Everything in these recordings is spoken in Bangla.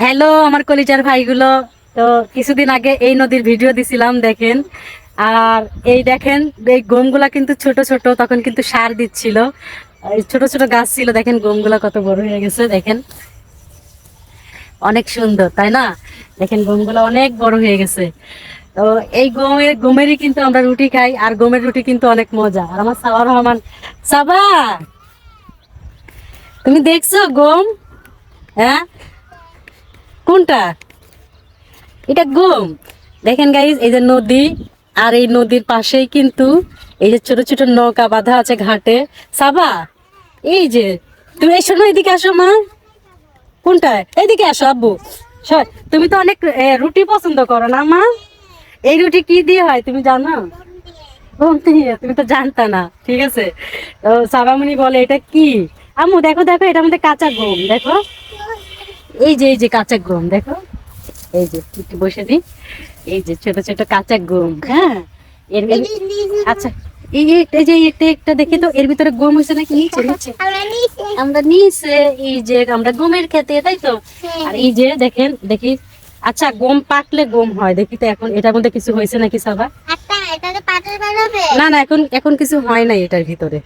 হ্যালো আমার কলিজার ভাইগুলো। তো কিছুদিন আগে এই নদীর ভিডিও দিছিলাম, দেখেন। আর এই দেখেন, এই গমগুলা কিন্তু ছোট ছোট, তখন কিন্তু সার দিচ্ছিল। এই ছোট ছোট গাছ ছিল, দেখেন গমগুলা কত বড় হয়ে গেছে, দেখেন অনেক সুন্দর, তাই না? দেখেন গমগুলা অনেক বড় হয়ে গেছে। তো এই গমেরই কিন্তু আমরা রুটি খাই, আর গমের রুটি কিন্তু অনেক মজা। আর আমার সাবার রহমান, সাবা তুমি দেখছো গম? হ্যাঁ, কোনটা? এটা গম। দেখেন গাইজ, এই যে নদী, আর এই নদীর পাশেই কিন্তু এই যে ছোট ছোট নৌকা বাঁধা আছে ঘাটে। সাবা, এই যে তুমি এসো না, এদিকে আসো মা। কোনটা? এদিকে আসো আব্বু। তুমি তো অনেক রুটি পছন্দ করো না মা? এই রুটি কি দিয়ে হয় তুমি জানো? গম দিয়ে? তুমি তো জানতা না, ঠিক আছে। তো সাবামণি বলে এটা কি। আম্মু দেখো দেখো, এটার মধ্যে কাঁচা গম, দেখো। এই যে কাঁচা গম, দেখো। এই যে একটু বসে দিই। এই যে ছোট ছোট কাঁচা গম, হ্যাঁ। আচ্ছা, এই যে একটা একটা দেখি তো, এর ভিতরে গম হয়েছে নাকি? নিচে নিচে আমরা নিচে, এই যে আমরা গমের খেতে, তাই তো। আর এই যে দেখেন, দেখি। আচ্ছা, গম পাকলে গম হয়, দেখি তো এখন এটার মধ্যে কিছু হয়েছে নাকি সাবা। না না, এখন এখন কিছু হয় নাই এটার ভিতরে।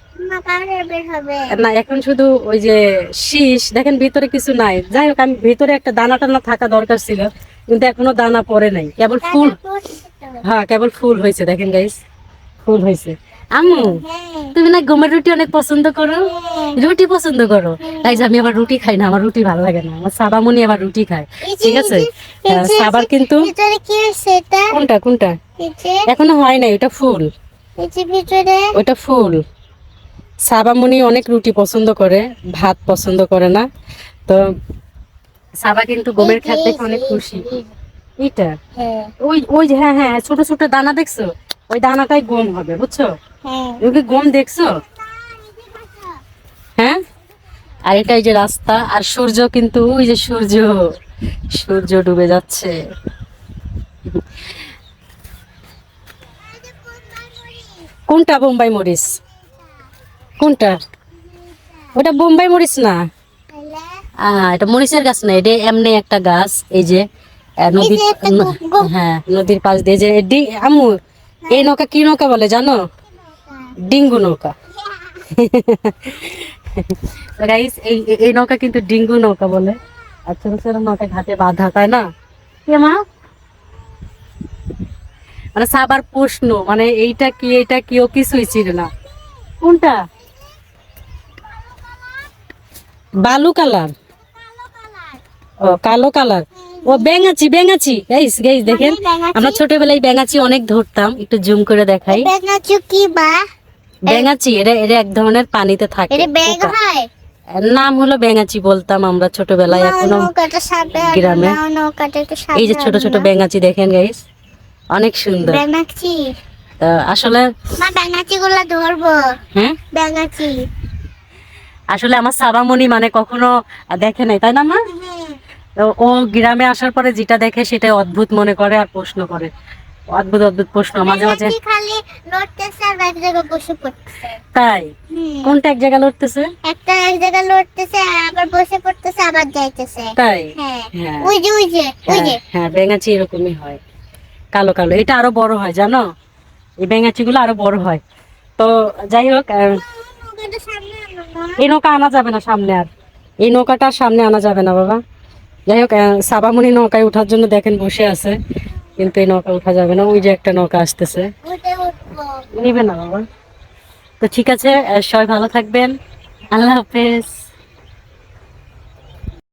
না, এখন শুধু ওই যে শীষ, দেখেন ভিতরে কিছু নাই। যাই হোক, আমি ভিতরে একটা দানা টানা থাকা দরকার ছিল, কিন্তু এখনো দানা পড়ে নাই, কেবল ফুল। হ্যাঁ, কেবল ফুল হয়েছে, দেখেন গাইস, ফুল হয়েছে। আম্মু, তুমি না গমের রুটি অনেক পছন্দ করো? রুটি পছন্দ করো? তাই যে আমি আবার রুটি খাই না, আমার রুটি ভালো লাগে না। আমার সাবামণি আবার রুটি খায়, ঠিক আছে। সাবার কিন্তু কোনটা কোনটা এখনো হয় নাই, ওটা ফুল। ওটা ফুল। সাবামণি অনেক রুটি পছন্দ করে, ভাত পছন্দ করে না। তো সাবা কিন্তু গমের খেতে অনেক খুশি। এইটা ওই ওই যে, হ্যাঁ হ্যাঁ, ছোট ছোট দানা দেখছো? ওই দানাটাই গম হবে, বুঝছো? তুমি কি গম দেখছো? হ্যাঁ। আর এটাই যে রাস্তা, আর সূর্য কিন্তু ওই যে সূর্য, সূর্য ডুবে যাচ্ছে। কোনটা বোম্বাই মরিচ? কোনটা? ওটা বোম্বাই মরিচ না। এটা মরিচের গাছ না, এটা এমনি একটা গাছ। এই যে নদীর, হ্যাঁ নদীর পাশ দিয়ে যে আম্মু, এই নৌকা কি নৌকা বলে জানো? ডিঙ্গু নৌকা। গাইস, এই এই নৌকা কিন্তু ডিঙ্গু নৌকা বলে। আর ছোট ছোট নৌকা ঘাটে বাঁধা, তাই না? কে মা? মানে সাবার প্রশ্ন, মানে এইটা কি এটা কি, ও কিছুই ছিল না। কোনটা? বালু কালার? ও কালো কালার। ও ব্যাঙাচি, ব্যাঙাচি গাইস, গাইস দেখেন, আমরা ছোটবেলায় ব্যাঙাচি অনেক ধরতাম। একটু জুম করে দেখাই। ব্যাঙাচি, এটা এটা এক ধরনের পানিতে থাকে পোকা। এর নাম হলো ব্যাঙাচি, বলতাম আমরা ছোটবেলায়, এখনো গ্রামে। এই যে ছোট ছোট ব্যাঙাচি, দেখেন গাইস, অনেক সুন্দর। আসলে হ্যাঁ, আসলে আমার সাবামণি মানে কখনো দেখে নাই, তাই না মা? তো ও গ্রামে আসার পরে যেটা দেখে সেটাই অদ্ভুত মনে করে আর প্রশ্ন করে। অদ্ভুত অদ্ভুত প্রশ্ন মাঝে মাঝে। খালি লড়তেছে আর এক জায়গায় বসে পড়তেছে। তাই? কোনটা এক জায়গায় লড়তেছে? একটা এক জায়গায় লড়তেছে, আবার বসে পড়তেছে, আবার যাইতেছে। তাই? হ্যাঁ, হ্যাঁ ওই যে ওই যে ওই যে। হ্যাঁ, ব্যাঙাচি এরকমই হয়, কালো কালো। এটা আরো বড় হয়, জানো? এই ব্যাঙাচি গুলো আরো বড় হয়। তো যাই হোক, নৌকাটা সামনে আনো না। এই নৌকা আনা যাবে না সামনে, আর এই নৌকাটা সামনে আনা যাবে না বাবা। যাই হোক, সাবামণি নৌকায় ওঠার জন্য দেখেন বসে আছে, কিন্তু এই নৌকা উঠা যাবে না। ওই যে একটা নৌকা আসতেছে, ওইটা উঠবো। নিবে না বাবা। তো ঠিক আছে, সবাই ভালো থাকবেন। আল্লাহ হাফেজ।